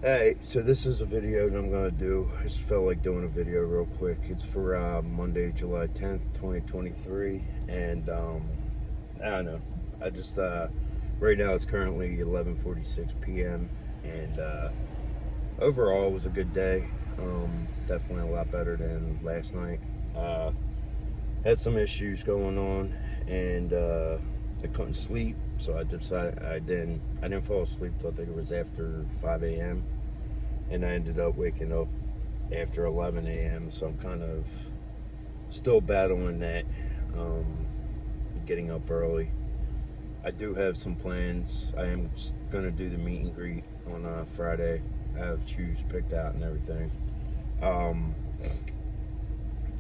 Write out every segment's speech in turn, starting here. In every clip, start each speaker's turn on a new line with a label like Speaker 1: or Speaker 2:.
Speaker 1: Hey, so this is a video that I'm gonna do. I just felt like doing a video real quick. It's for Monday, July 10th, 2023, and I don't know. I just right now it's currently 11:46 p.m. and overall it was a good day. Definitely a lot better than last night. Uh, had some issues going on, and I couldn't sleep, so I decided I didn't fall asleep till I think it was after 5 a.m. and I ended up waking up after 11 a.m. So I'm kind of still battling that, um, getting up early. I do have some plans. I am going to do the meet and greet on Friday. I have shoes picked out and everything. Um,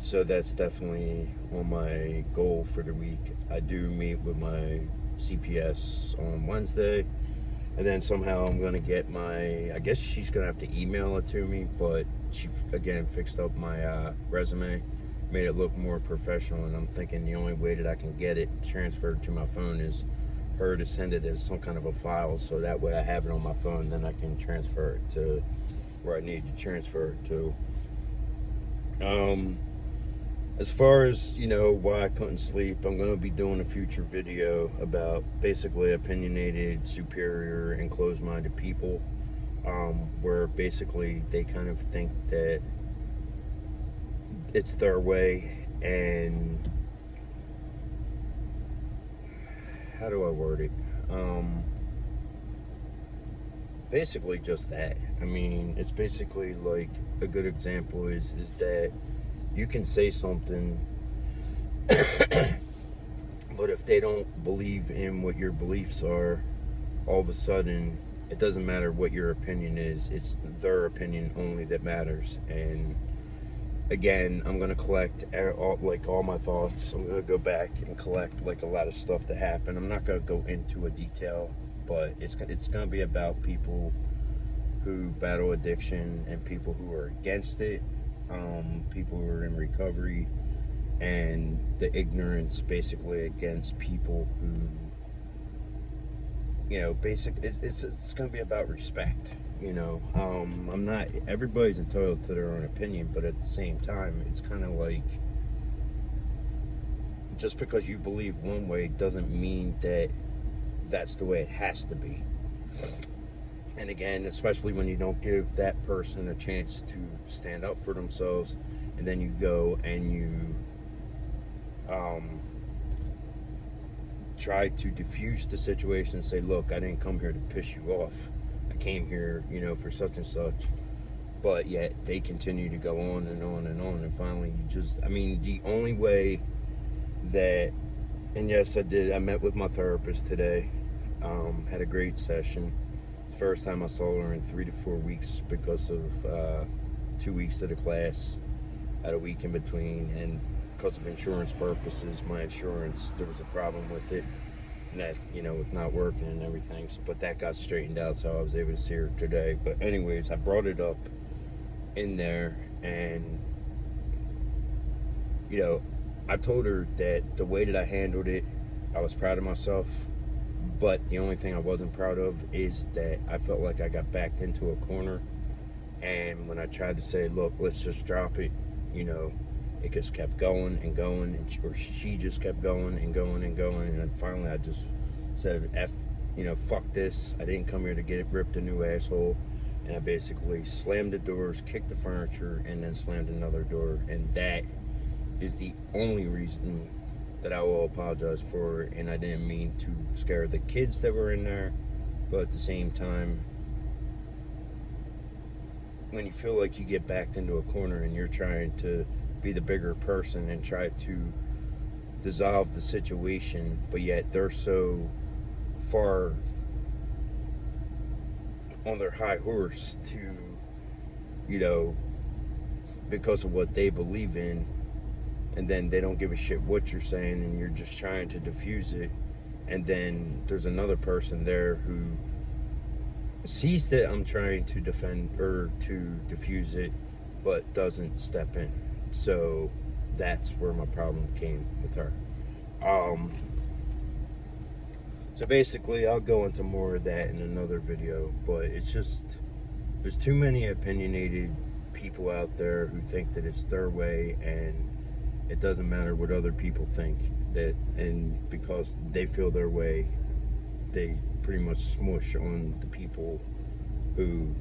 Speaker 1: so that's definitely on my goal for the week. I do meet with my CPS on Wednesday. And then somehow I'm gonna get my. I guess she's gonna have to email it to me, but she again fixed up my resume, made it look more professional. And I'm thinking the only way that I can get it transferred to my phone is her to send it as some kind of a file, so that way I have it on my phone. Then I can transfer it to where I need to transfer it to. Um, as far as why I couldn't sleep, I'm going to be doing a future video about basically opinionated, superior, and closed-minded people, where basically they kind of think that it's their way. And how do I word it? Um, Basically just that. I mean, it's basically like a good example is that you can say something, but if they don't believe in what your beliefs are, all of a sudden it doesn't matter what your opinion is. It's their opinion only that matters. And again, I'm gonna collect all my thoughts. I'm gonna go back and collect like a lot of stuff that happened. I'm not gonna go into a detail, but it's gonna be about people who battle addiction and people who are against it, people who are in recovery, and the ignorance basically against people who, it's going to be about respect. I'm not, everybody's entitled to their own opinion, but at the same time, it's kind of like just because you believe one way doesn't mean that that's the way it has to be. And again, especially when you don't give that person a chance to stand up for themselves, and then you go and you um, try to diffuse the situation and say, look, I didn't come here to piss you off. I came here, for such and such. But yet they continue to go on and on and on. And finally, the only way that, and yes, I did, I met with my therapist today, had a great session. First time I saw her in 3 to 4 weeks because of 2 weeks of the class. Had a week in between, and because of insurance purposes, my insurance, there was a problem with it, and that, with not working and everything. But that got straightened out, so I was able to see her today. But anyways, I brought it up in there, and you know, I told her that the way that I handled it, I was proud of myself. But the only thing I wasn't proud of is that I felt like I got backed into a corner. And when I tried to say, look, let's just drop it, you know, it just kept going and going, or she just kept going and going and going. And then finally I just said, fuck this. I didn't come here to get ripped a new asshole. And I basically slammed the doors, kicked the furniture, and then slammed another door. And that is the only reason that I will apologize for. And I didn't mean to scare the kids that were in there, but at the same time, when you feel like you get backed into a corner and you're trying to be the bigger person and try to dissolve the situation, but yet they're so far on their high horse to, you know, because of what they believe in, and then they don't give a shit what you're saying, and you're just trying to diffuse it. And then there's another person there who sees that I'm trying to defend or to diffuse it, but doesn't step in. So that's where my problem came with her. Um, so basically, I'll go into more of that in another video, but it's just there's too many opinionated people out there who think that it's their way and it doesn't matter what other people think, that, and because they feel their way, they pretty much smush on the people who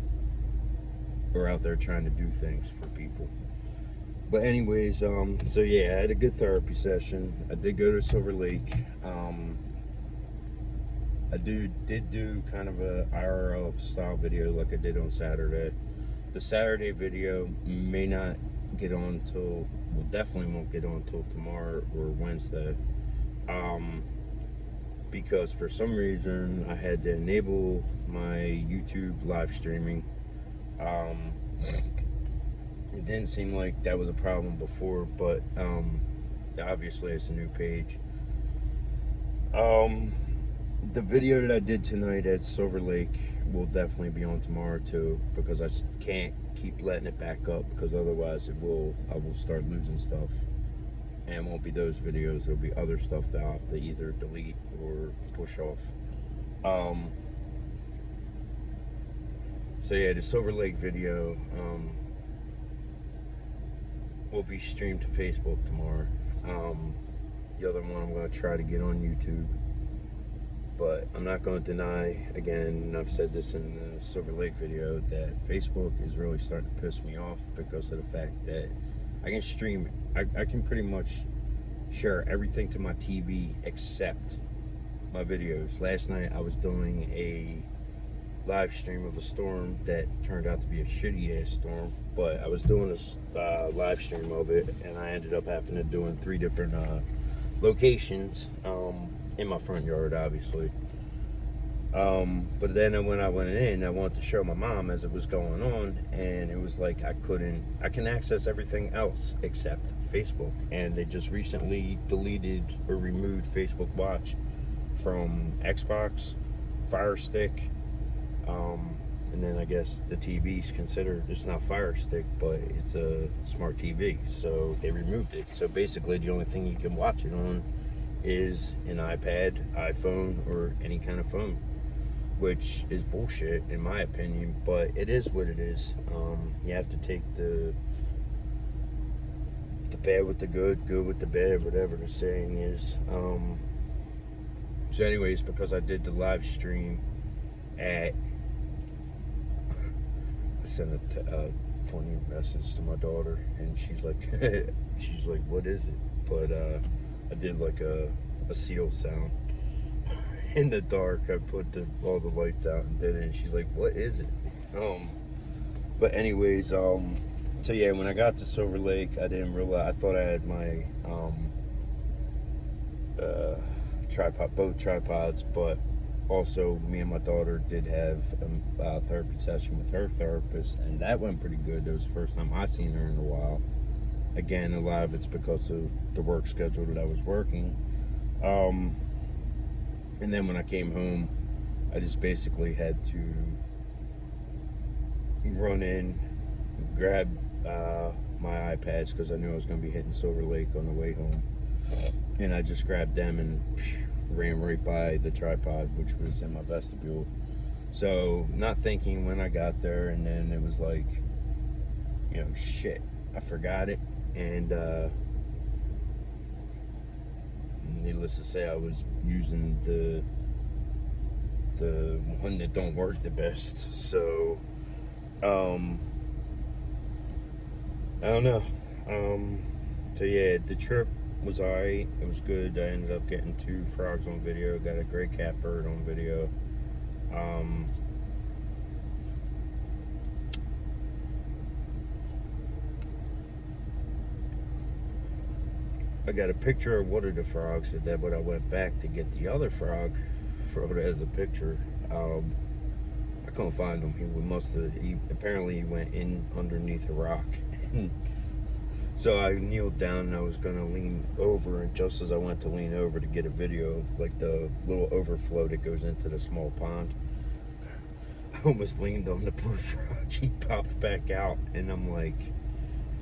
Speaker 1: are out there trying to do things for people. But anyways, so yeah, I had a good therapy session. I did go to Silver Lake. I did do kind of a IRL style video like I did on Saturday. The Saturday video may not get on till, well, definitely won't get on till tomorrow or Wednesday, because for some reason I had to enable my YouTube live streaming. It didn't seem like that was a problem before, but obviously it's a new page. The video that I did tonight at Silver Lake will definitely be on tomorrow too, because I can't keep letting it back up, because otherwise I will start losing stuff, and it won't be those videos. There'll be other stuff that I'll have to either delete or push off. So yeah, the Silver Lake video will be streamed to Facebook tomorrow. The other one I'm going to try to get on YouTube. But I'm not going to deny, again, and I've said this in the Silver Lake video, that Facebook is really starting to piss me off because of the fact that I can stream, I can pretty much share everything to my TV except my videos. Last night I was doing a live stream of a storm that turned out to be a shitty ass storm, but I was doing a live stream of it, and I ended up having to do in 3 different locations. In my front yard, obviously. But then when I went in, I wanted to show my mom as it was going on, and it was like I can access everything else except Facebook. And they just recently deleted or removed Facebook Watch from Xbox, Fire Stick, and then I guess the TV's considered, it's not Fire Stick, but it's a smart TV, so they removed it. So basically the only thing you can watch it on is an iPad, iPhone, or any kind of phone, which is bullshit in my opinion, but it is what it is. You have to take the bad with the good, good with the bad, whatever the saying is. So anyways, because I did the live stream I sent a funny message to my daughter, and she's like what is it? But I did like a seal sound in the dark. I put all the lights out and did it, and she's like, what is it? But anyways, so yeah, when I got to Silver Lake, I didn't realize, I thought I had my tripod, both tripods, but also me and my daughter did have a therapy session with her therapist, and that went pretty good. It was the first time I've seen her in a while. Again, a lot of it's because of the work schedule that I was working. And then when I came home, I just basically had to run in, grab my iPads, because I knew I was going to be hitting Silver Lake on the way home. And I just grabbed them and ran right by the tripod, which was in my vestibule. So, not thinking when I got there, and then it was like, you know, shit, I forgot it. And needless to say, I was using the one that don't work the best. So I don't know. So yeah, the trip was alright. It was good. I ended up getting 2 frogs on video. Got a gray catbird on video. I got a picture of one of the frogs, and then when I went back to get the other frog, for it as a picture, I couldn't find him. He apparently went in underneath a rock. So I kneeled down and I was gonna lean over, and just as I went to lean over to get a video of like the little overflow that goes into the small pond, I almost leaned on the poor frog. He popped back out, and I'm like,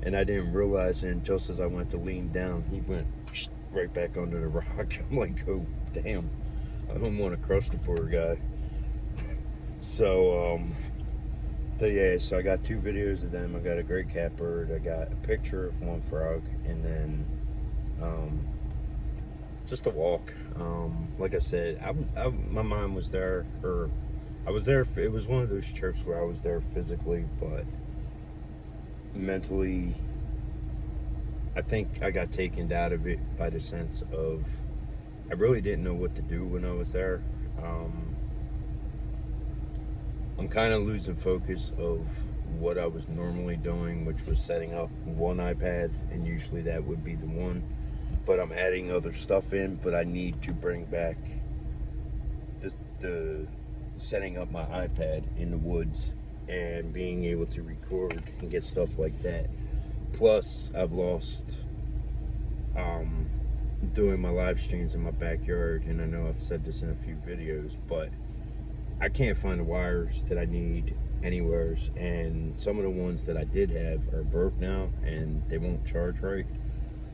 Speaker 1: and I didn't realize, and just as I went to lean down, he went right back under the rock. I'm like, oh damn, I don't want to crush the poor guy. So So yeah, so I got 2 videos of them. I got a great catbird. I got a picture of one frog, and then um, just a walk. Like I said, my mind was there, or I was there. It was one of those trips where I was there physically, but mentally, I think I got taken out of it by the sense of I really didn't know what to do when I was there. Um, I'm kind of losing focus of what I was normally doing, which was setting up one iPad, and usually that would be the one. But I'm adding other stuff in, but I need to bring back the setting up my iPad in the woods and being able to record and get stuff like that. Plus, I've lost doing my live streams in my backyard, and I know I've said this in a few videos, but I can't find the wires that I need anywheres, and some of the ones that I did have are broke now and they won't charge right.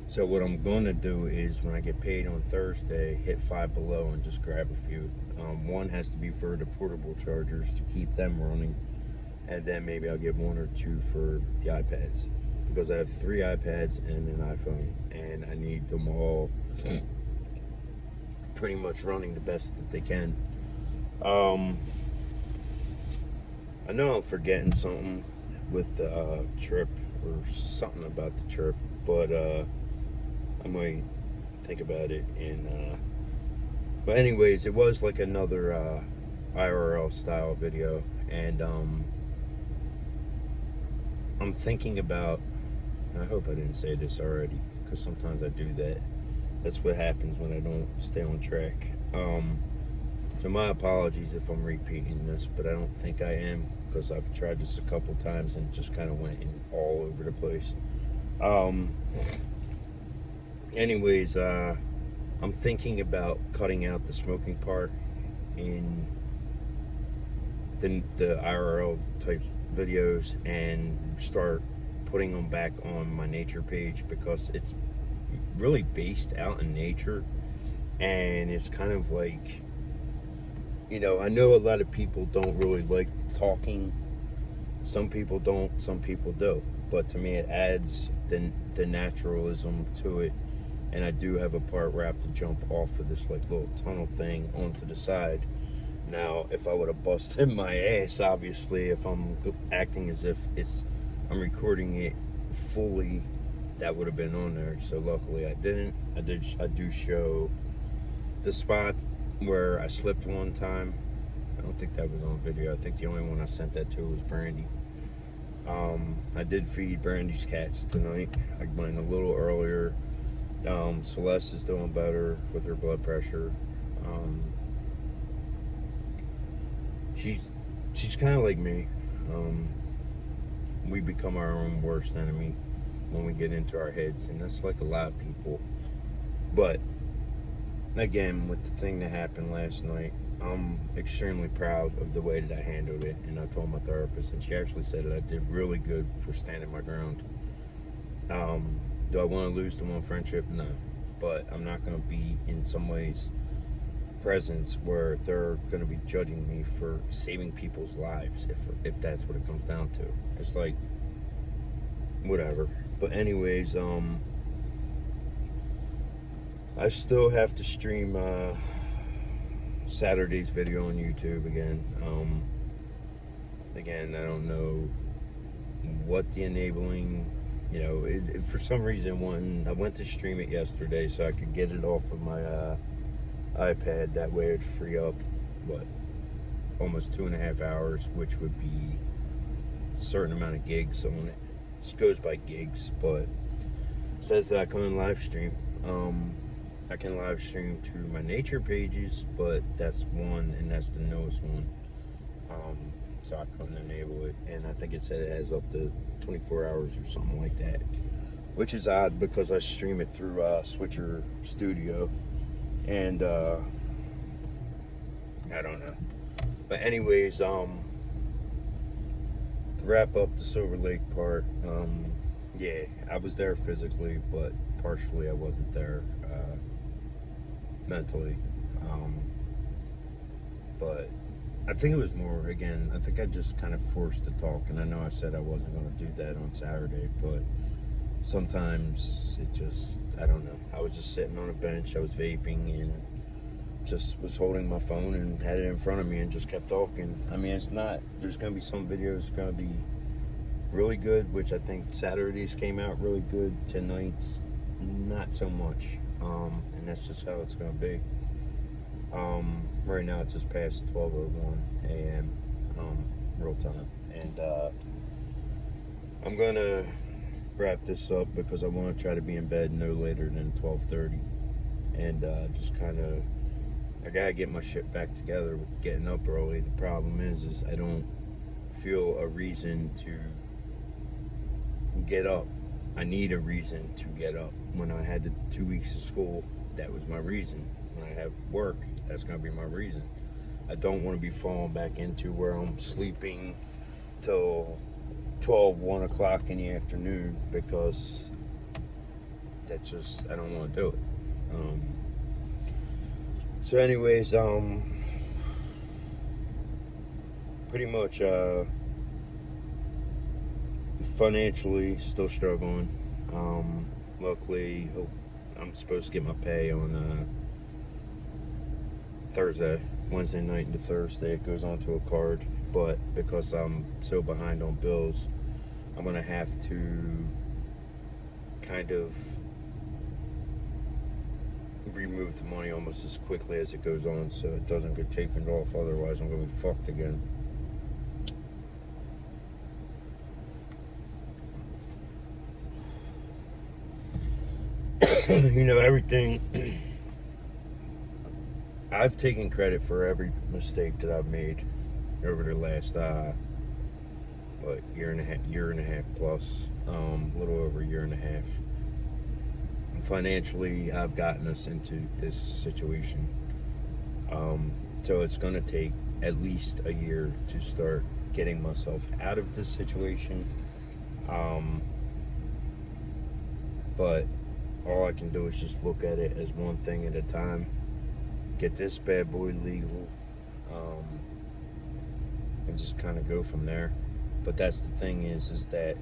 Speaker 1: So what I'm going to do is when I get paid on Thursday, hit Five Below and just grab a few. One has to be for the portable chargers to keep them running, and then maybe I'll get 1 or 2 for the iPads, because I have 3 iPads and an iPhone, and I need them all pretty much running the best that they can. I know I'm forgetting something with the trip, or something about the trip, but I might think about it. And but anyways, it was like another IRL style video, and I'm thinking about. I hope I didn't say this already, because sometimes I do that. That's what happens when I don't stay on track. So my apologies if I'm repeating this, but I don't think I am, because I've tried this a couple times and just kind of went in all over the place. Anyways, I'm thinking about cutting out the smoking part in the IRL type videos and start putting them back on my nature page, because it's really based out in nature, and it's kind of like, I know a lot of people don't really like talking. Some people don't, some people do. But to me, it adds the naturalism to it. And I do have a part where I have to jump off of this like little tunnel thing onto the side. Now, if I would have busted my ass, obviously, if I'm acting as if I'm recording it fully, that would have been on there. So luckily, I didn't. I do show the spot where I slipped one time. I don't think that was on video. I think the only one I sent that to was Brandy. I did feed Brandy's cats tonight. I went a little earlier. Celeste is doing better with her blood pressure. Um, she's kind of like me. Um, we become our own worst enemy when we get into our heads, and that's like a lot of people. But again, with the thing that happened last night, I'm extremely proud of the way that I handled it, and I told my therapist, and she actually said that I did really good for standing my ground. Do I want to lose the one friendship? No, but I'm not going to be in some ways presence where they're going to be judging me for saving people's lives, if that's what it comes down to. It's like whatever. But anyways, I still have to stream Saturday's video on YouTube again. Again, I don't know what the enabling, for some reason, when I went to stream it yesterday so I could get it off of my iPad, that way it'd free up, almost 2.5 hours, which would be a certain amount of gigs on it. This goes by gigs, but it says that I can live stream. I can live stream to my nature pages, but that's one, and that's the newest one. So I couldn't enable it, and I think it said it has up to 24 hours or something like that, which is odd because I stream it through Switcher Studio, and I don't know. But anyways, to wrap up the Silver Lake part, yeah, I was there physically, but partially I wasn't there mentally. But I think it was more, again, I think I just kind of forced to talk, and I know I said I wasn't going to do that on Saturday, but sometimes it just, I don't know. I was just sitting on a bench, I was vaping, and just was holding my phone and had it in front of me and just kept talking. I mean, it's not, there's going to be some videos going to be really good, which I think Saturdays came out really good. Tonight's not so much, and that's just how it's going to be. Right now it's just past 12:01 a.m. Real time, and I'm gonna wrap this up because I want to try to be in bed no later than 12:30, and just kind of, I gotta get my shit back together with getting up early. The problem is I don't feel a reason to get up. I need a reason to get up. When I had the 2 weeks of school, that was my reason. When I have work, that's gonna be my reason. I don't want to be falling back into where I'm sleeping till 12, 1 o'clock in the afternoon, because that just, I don't want to do it. So anyways, pretty much financially still struggling. Luckily, I'm supposed to get my pay on Thursday, Wednesday night into Thursday. It goes onto a card, but because I'm so behind on bills, I'm gonna have to kind of remove the money almost as quickly as it goes on, so it doesn't get taken off. Otherwise, I'm gonna be fucked again. You know, everything. I've taken credit for every mistake that I've made over the last year and a half plus, a little over a year and a half. Financially, I've gotten us into this situation, so it's going to take at least a year to start getting myself out of this situation. But all I can do is just look at it as one thing at a time. Get this bad boy legal, and just kind of go from there. But that's the thing is that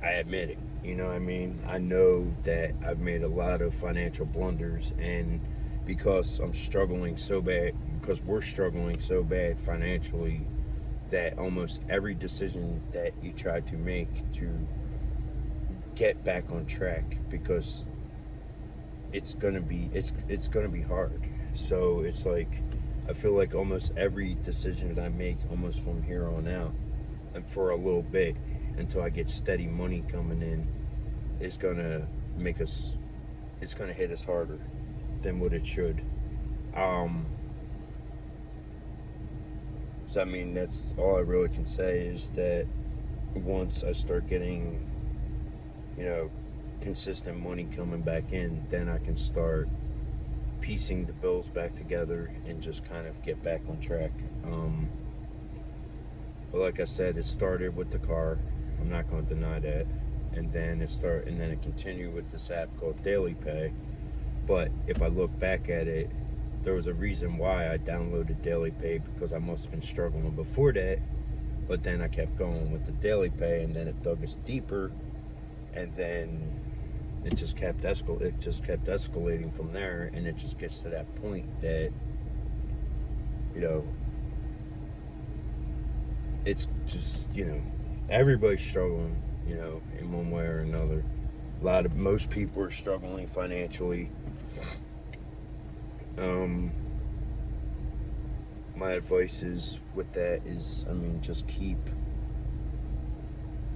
Speaker 1: I admit it. You know what I mean? I know that I've made a lot of financial blunders, and because I'm struggling so bad, because we're struggling so bad financially, that almost every decision that you try to make to get back on track, because it's gonna be hard. So it's like, I feel like almost every decision that I make, almost from here on out, and for a little bit until I get steady money coming in, is gonna make us. It's gonna hit us harder than what it should. So I mean, that's all I really can say, is that once I start getting, you know, consistent money coming back in, then I can start piecing the bills back together and just kind of get back on track. But like I said, it started with the car. I'm not going to deny that. And then it continued with this app called Daily Pay. But if I look back at it, there was a reason why I downloaded Daily Pay, because I must have been struggling before that. But then I kept going with the Daily Pay, and then it dug us deeper, and then it just kept escalating from there, and it just gets to that point that, you know, it's just, you know, everybody's struggling, you know, in one way or another. Most people are struggling financially. My advice is with that is, I mean, just keep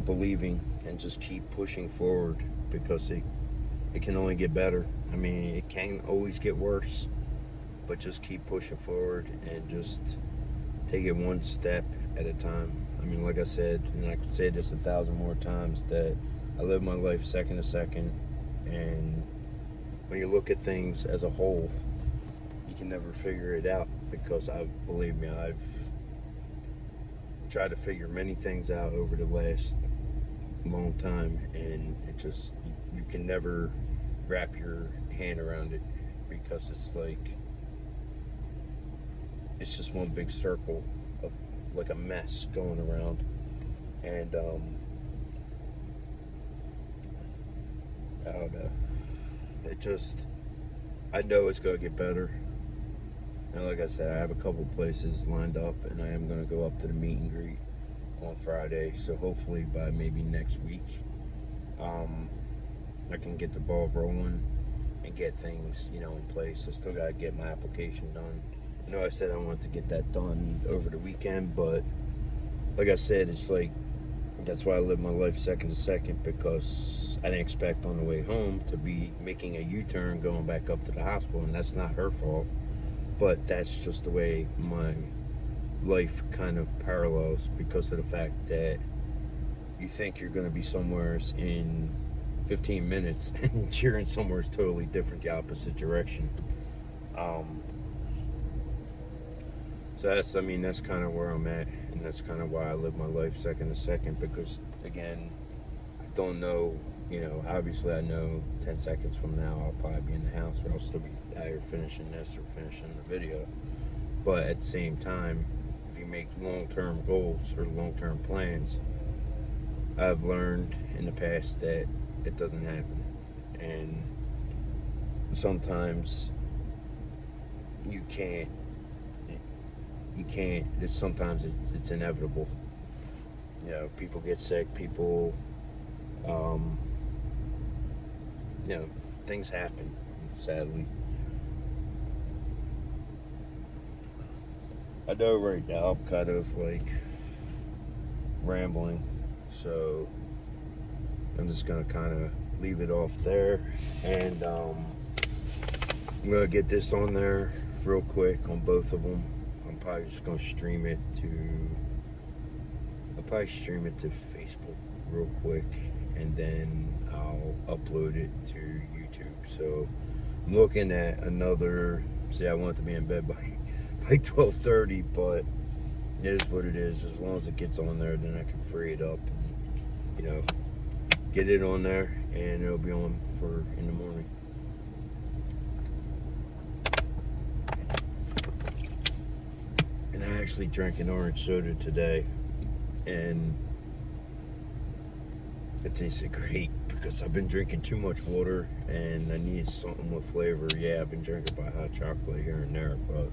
Speaker 1: believing and just keep pushing forward, because it can only get better. I mean, it can always get worse, but just keep pushing forward and just take it one step at a time. I mean, like I said, and I could say this 1,000 more times, that I live my life second to second, and when you look at things as a whole, you can never figure it out, because believe me, I've tried to figure many things out over the last long time, and it just, you can never wrap your hand around it, because it's like, it's just one big circle of like a mess going around. And I don't know. It just, I know it's gonna get better. And like I said, I have a couple places lined up, and I am gonna go up to the meet and greet on Friday. So hopefully by maybe next week, I can get the ball rolling and get things, you know, in place. I still gotta get my application done. I know I said I wanted to get that done over the weekend, but like I said, it's like, that's why I live my life second to second, because I didn't expect on the way home to be making a U-turn going back up to the hospital, and that's not her fault, but that's just the way my life kind of parallels, because of the fact that you think you're going to be somewhere in 15 minutes and you're in somewhere totally different, the opposite direction. So that's, I mean, that's kind of where I'm at, and that's kind of why I live my life second to second, because again, I don't know, you know, obviously I know 10 seconds from now I'll probably be in the house, or I'll still be either finishing this or finishing the video. But at the same time, if you make long-term goals or long-term plans, I've learned in the past that it doesn't happen. And sometimes you can't, sometimes it's inevitable. You know, people get sick, people, you know, things happen, sadly. I know right now I'm kind of like rambling, so I'm just gonna kind of leave it off there, and I'm gonna get this on there real quick on both of them. I'm probably just gonna stream it to Facebook real quick, and then I'll upload it to YouTube. So I'm looking at another, see, I want to be in bed by 12:30, but it is what it is. As long as it gets on there, then I can free it up and, you know, get it on there, and it'll be on for in the morning. And I actually drank an orange soda today, and it tasted great, because I've been drinking too much water and I need something with flavor. Yeah, I've been drinking my hot chocolate here and there, but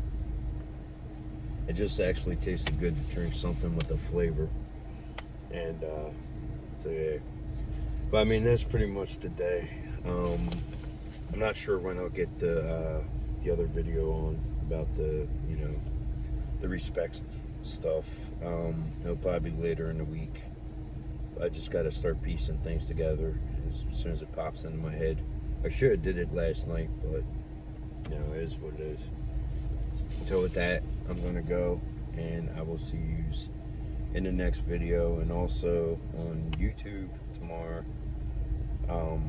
Speaker 1: it just actually tasted good to drink something with a flavor. And so yeah, but I mean, that's pretty much the day. I'm not sure when I'll get the other video on about the, you know, the respects stuff. It'll probably be later in the week. I just got to start piecing things together as soon as it pops into my head. I should have did it last night, but you know, it is what it is. So with that, I'm gonna go, and I will see you in the next video, and also on YouTube tomorrow.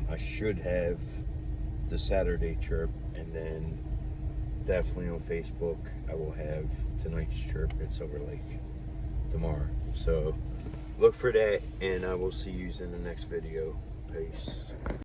Speaker 1: I should have the Saturday chirp, and then definitely on Facebook I will have tonight's chirp at Silver Lake tomorrow. So look for that, and I will see you in the next video. Peace.